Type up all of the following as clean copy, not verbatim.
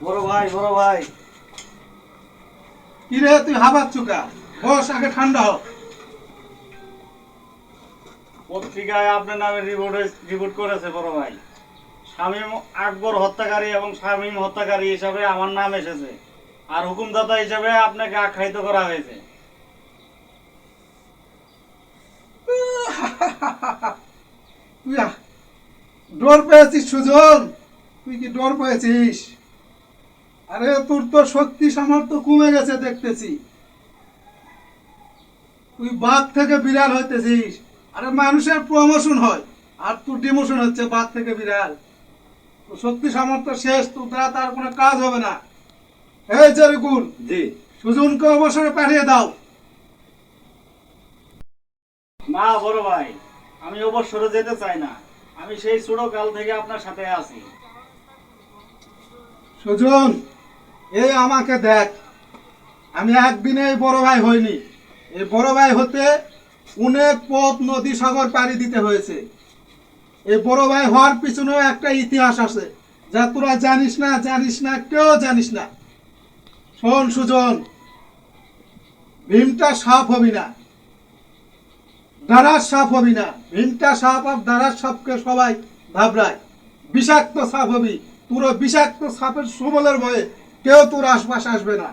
বড় ভাই, বড় ভাই। কি রে তুই হাবাচ্ছ কা? বস আগে ঠান্ডা হ। পত্রিকায় আপনার নামে রিপোর্ট করেছে বড় ভাই। শামীম আকবর হত্যাকারী এবং শামীম হত্যাকারী হিসাবে আমার নাম এসেছে। আর হুকুমদাতা হিসাবে আপনাকে আখ্যায়িত করা হয়েছে। তুই ডর পেয়েছিস সুজন? তুই কি ডর পেয়েছিস? আরে তোর তো শক্তি সামর্থ্য কমে গেছে দেখতেছি। তুই বাঘ থেকে বিড়াল হইতেছিস। আরে মানুষের প্রমোশন হয় আর তোর ডিমোশন হচ্ছে বাঘ থেকে বিড়াল। তোর শক্তি সামর্থ্য শেষ, তোর দ্বারা তার কোনো কাজ হবে না। এই জরিকুল, জি। সুজনকে অবসরে পাঠিয়ে দাও। না বড় ভাই, আমি অবসরে যেতে চাই না। আমি সেই ছোটকাল থেকে আপনার সাথে আছি। সুজন, এই আমাকে দেখ, আমি একদিনে এই বড় ভাই হইনি। এই বড় ভাই হতে অনেক পথ নদী সাগর পাড়ি দিতে হয়েছে। এই বড় ভাই হওয়ার পিছনেও একটা ইতিহাস আছে, যা তোরা জানিস না, কেউ জানিস না। শোন সুজন, ভীমটা সাপ হবি না, দাঁড়ার সাপ হবি না। ভীমটা সাপ আর দাঁড়ার সাপকে সবাই ঘাবড়ায়। বিষাক্ত সাপ হবি। পুরো বিষাক্ত সাপের সুবলের ভয়ে কেউ তোর আশপাশ আসবে না।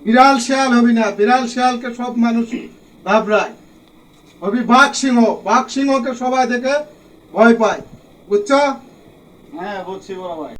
বিড়াল শেয়াল হবি না, বিড়াল শেয়ালকে সব মানুষ ঘাবড়ায়। হবি বাঘ সিংহ, বাঘ সিংহকে সবাই দেখে ভয় পায়। বুঝছো? হ্যাঁ, বুঝছি বড় ভাই।